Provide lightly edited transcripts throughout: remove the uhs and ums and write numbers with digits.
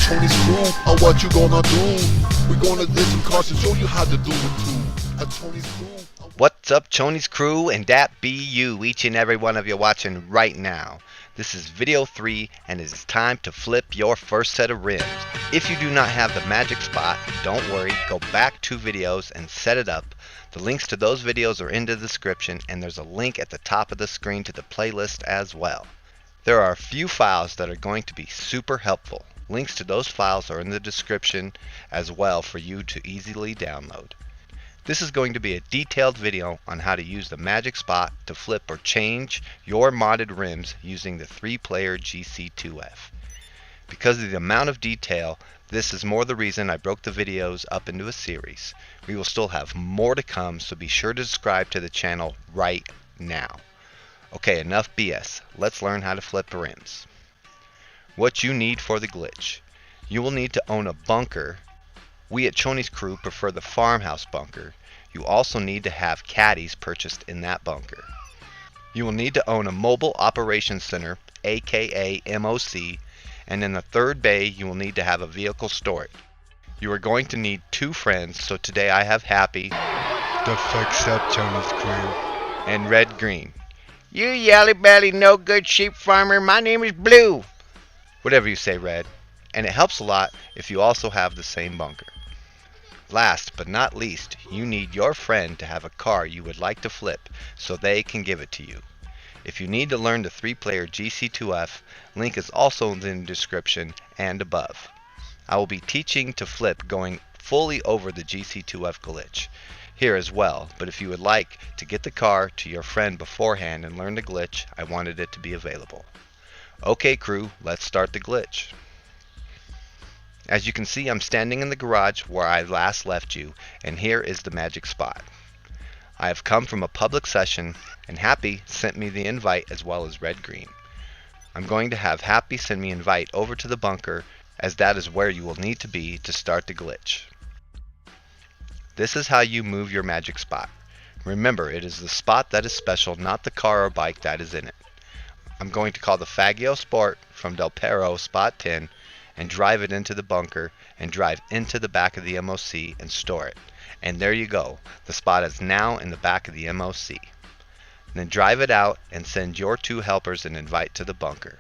Tony's crew, what you gonna do? We're gonna hit some cars and show you how to do it too. Tony's crew. What's up, Tony's crew, and that be you, each and every one of you watching right now. This is video 3, and it is time to flip your first set of rims. If you do not have the magic spot, don't worry, go back 2 videos and set it up. The links to those videos are in the description, and there's a link at the top of the screen to the playlist as well. There are a few files that are going to be super helpful. Links to those files are in the description as well for you to easily download. This is going to be a detailed video on how to use the magic spot to flip or change your modded rims using the 3-player GC2F. Because of the amount of detail, this is more the reason I broke the videos up into a series. We will still have more to come, so be sure to subscribe to the channel right now. Okay, enough BS. Let's learn how to flip rims. What you need for the glitch. You will need to own a bunker. We at Tony's crew prefer the farmhouse bunker. You also need to have caddies purchased in that bunker. You will need to own a mobile operations center, aka MOC, and in the third bay you will need to have a vehicle storage. You are going to need 2 friends, so today I have Happy, The fuck's up, Tony's crew, and Red Green. You yelly belly no good sheep farmer, my name is Blue. Whatever you say, Red. And it helps a lot if you also have the same bunker. Last but not least, you need your friend to have a car you would like to flip so they can give it to you. If you need to learn the 3-player GC2F, link is also in the description and above. I will be teaching to flip going fully over the GC2F glitch here as well, but if you would like to get the car to your friend beforehand and learn the glitch, I wanted it to be available. Okay crew, let's start the glitch. As you can see, I'm standing in the garage where I last left you, and here is the magic spot. I have come from a public session, and Happy sent me the invite as well as Red Green. I'm going to have Happy send me invite over to the bunker, as that is where you will need to be to start the glitch. This is how you move your magic spot. Remember, it is the spot that is special, not the car or bike that is in it. I'm going to call the Faggio Sport from Del Perro Spot 10 and drive it into the bunker and drive into the back of the MOC and store it. And there you go. The spot is now in the back of the MOC. Then drive it out and send your 2 helpers an invite to the bunker.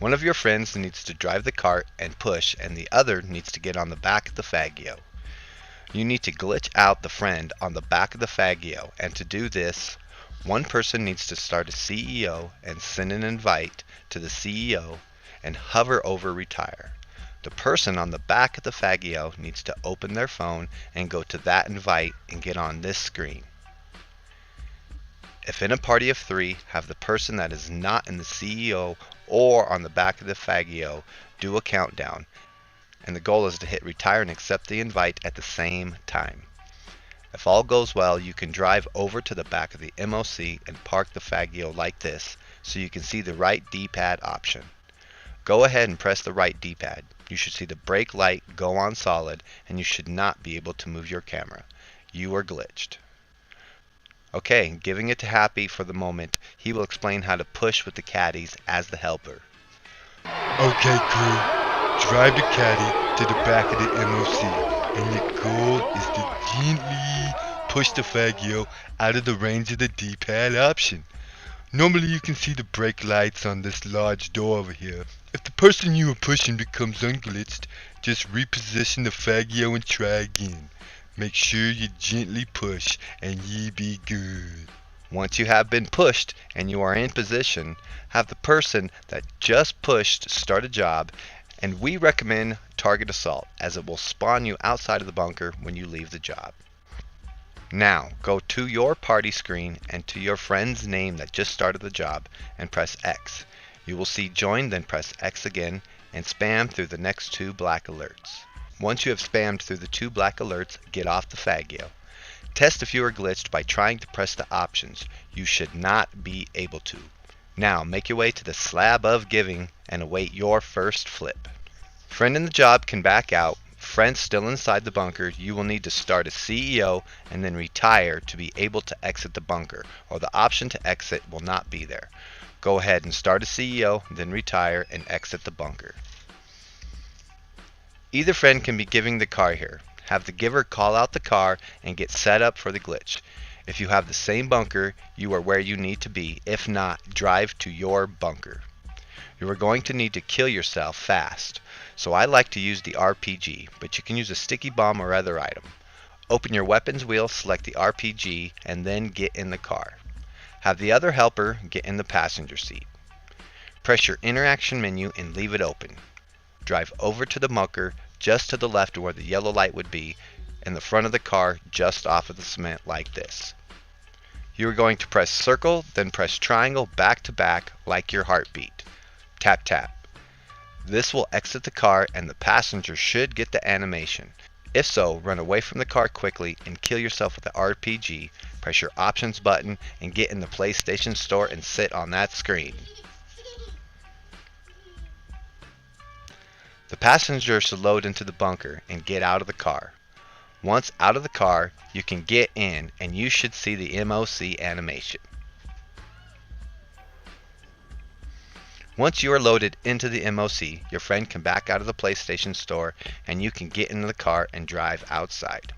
One of your friends needs to drive the cart and push, and the other needs to get on the back of the Faggio. You need to glitch out the friend on the back of the Faggio, and to do this, one person needs to start a CEO and send an invite to the CEO and hover over retire. The person on the back of the Faggio needs to open their phone and go to that invite and get on this screen. If in a party of 3, have the person that is not in the CEO or on the back of the Faggio do a countdown, and the goal is to hit retire and accept the invite at the same time. If all goes well, you can drive over to the back of the MOC and park the Faggio like this so you can see the right D-pad option. Go ahead and press the right D-pad. You should see the brake light go on solid, and you should not be able to move your camera. You are glitched. Okay, giving it to Happy for the moment, he will explain how to push with the caddies as the helper. Okay crew, drive the caddy to the back of the MOC, and your goal is to gently push the Faggio out of the range of the D-pad option. Normally you can see the brake lights on this large door over here. If the person you are pushing becomes unglitched, just reposition the Faggio and try again. Make sure you gently push and ye be good. Once you have been pushed and you are in position, have the person that just pushed start a job, and we recommend target assault as it will spawn you outside of the bunker when you leave the job. Now go to your party screen and to your friend's name that just started the job and press X. You will see join, then press X again and spam through the next 2 black alerts. Once you have spammed through the 2 black alerts, get off the Faggio. Test if you are glitched by trying to press the options. You should not be able to. Now make your way to the slab of giving and await your first flip. Friend in the job can back out. Friends still inside the bunker, you will need to start a CEO and then retire to be able to exit the bunker, or the option to exit will not be there. Go ahead and start a CEO, then retire and exit the bunker. Either friend can be giving the car here. Have the giver call out the car and get set up for the glitch. If you have the same bunker, you are where you need to be. If not, drive to your bunker. You are going to need to kill yourself fast. So I like to use the RPG, but you can use a sticky bomb or other item. Open your weapons wheel, select the RPG, and then get in the car. Have the other helper get in the passenger seat. Press your interaction menu and leave it open. Drive over to the bunker just to the left where the yellow light would be, in the front of the car just off of the cement like this. You are going to press circle, then press triangle back to back like your heartbeat. Tap tap. This will exit the car and the passenger should get the animation. If so, run away from the car quickly and kill yourself with the RPG. Press your options button and get in the PlayStation Store and sit on that screen. The passenger should load into the bunker and get out of the car. Once out of the car, you can get in and you should see the MOC animation. Once you are loaded into the MOC, your friend can back out of the PlayStation Store and you can get into the car and drive outside.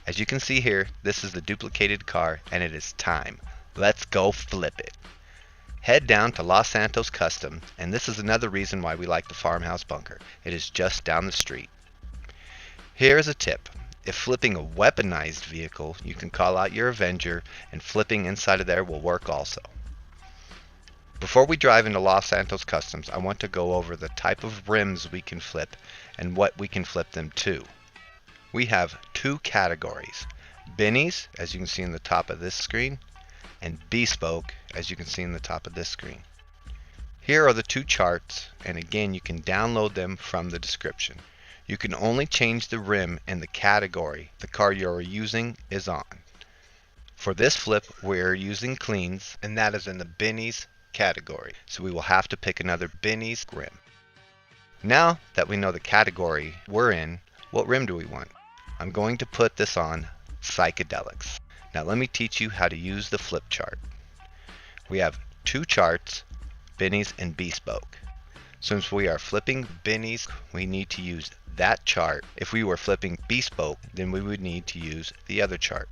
As you can see here, this is the duplicated car and it is time. Let's go flip it. Head down to Los Santos Custom, and this is another reason why we like the farmhouse bunker. It is just down the street. Here is a tip. If flipping a weaponized vehicle, you can call out your Avenger and flipping inside of there will work also. Before we drive into Los Santos Customs, I want to go over the type of rims we can flip and what we can flip them to. We have two categories, Bennies, as you can see in the top of this screen, and Bespoke, as you can see in the top of this screen. Here are the two charts, and again you can download them from the description. You can only change the rim in the category the car you are using is on. For this flip we are using cleans, and that is in the Bennies category, so we will have to pick another Bennies rim. Now that we know the category we're in, what rim do we want? I'm going to put this on Psychedelics. Now let me teach you how to use the flip chart. We have two charts, Bennies and Bespoke. Since we are flipping Bennies, we need to use that chart. If we were flipping Bespoke, then we would need to use the other chart.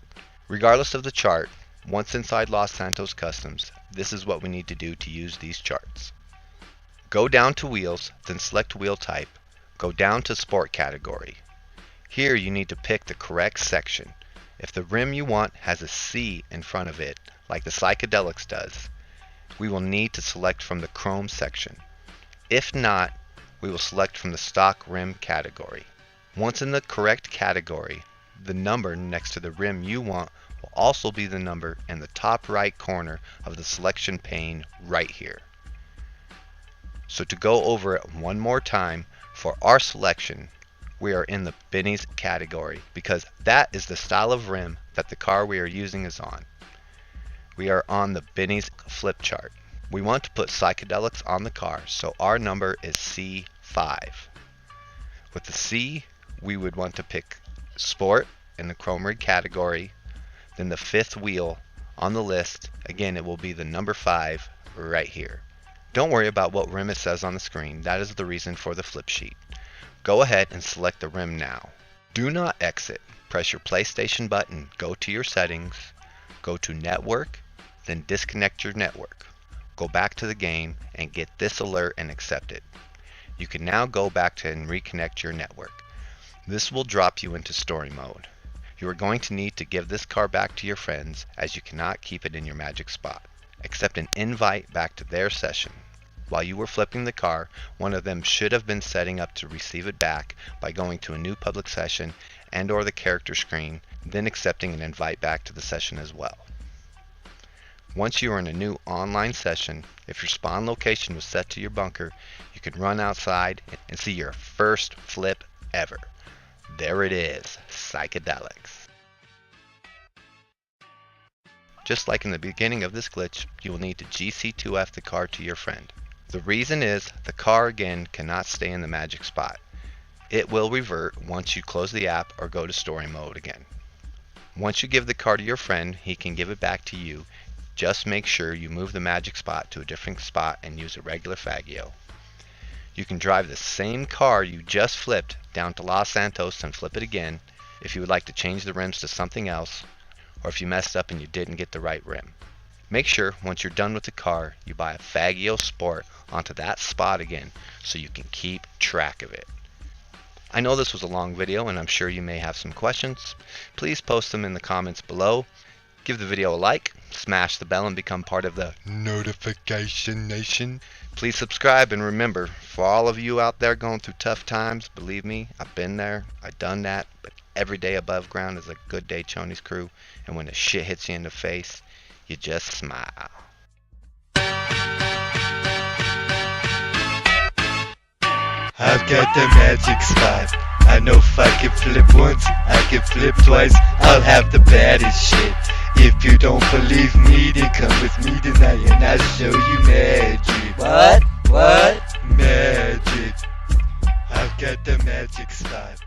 Regardless of the chart, once inside Los Santos Customs, this is what we need to do to use these charts. Go down to Wheels, then select Wheel Type. Go down to Sport category. Here you need to pick the correct section. If the rim you want has a C in front of it, like the Psychedelics does, we will need to select from the Chrome section. If not, we will select from the stock rim category. Once in the correct category, the number next to the rim you want will also be the number in the top right corner of the selection pane right here. So to go over it one more time, for our selection, we are in the Bennies category because that is the style of rim that the car we are using is on. We are on the Bennies flip chart. We want to put Psychedelics on the car, so our number is C5. With the C, we would want to pick Sport in the Chrome Rig category, then the fifth wheel on the list. Again, it will be the number 5 right here. Don't worry about what rim it says on the screen. That is the reason for the flip sheet. Go ahead and select the rim now. Do not exit. Press your PlayStation button, go to your settings, go to network, then disconnect your network. Go back to the game and get this alert and accept it. You can now go back to and reconnect your network. This will drop you into story mode. You are going to need to give this car back to your friends as you cannot keep it in your magic spot. Accept an invite back to their session. While you were flipping the car, one of them should have been setting up to receive it back by going to a new public session and or the character screen, then accepting an invite back to the session as well. Once you are in a new online session, if your spawn location was set to your bunker, you can run outside and see your first flip ever. There it is, Psychedelics. Just like in the beginning of this glitch, you will need to GC2F the car to your friend. The reason is the car again cannot stay in the magic spot. It will revert once you close the app or go to story mode again. Once you give the car to your friend, he can give it back to you. Just make sure you move the magic spot to a different spot and use a regular Faggio. You can drive the same car you just flipped down to Los Santos and flip it again if you would like to change the rims to something else, or if you messed up and you didn't get the right rim. Make sure once you're done with the car, you buy a Faggio Sport onto that spot again so you can keep track of it. I know this was a long video and I'm sure you may have some questions. Please post them in the comments below. Give the video a like, smash the bell and become part of the Notification Nation. Please subscribe, and remember, for all of you out there going through tough times, believe me, I've been there, I've done that, but every day above ground is a good day, Chonies crew, and when the shit hits you in the face, you just smile. I've got the magic spot. I know if I can flip once, I can flip twice. I'll have the baddest shit. If you don't believe me, then come with me tonight and I'll show you magic. What? Magic. I've got the magic spot.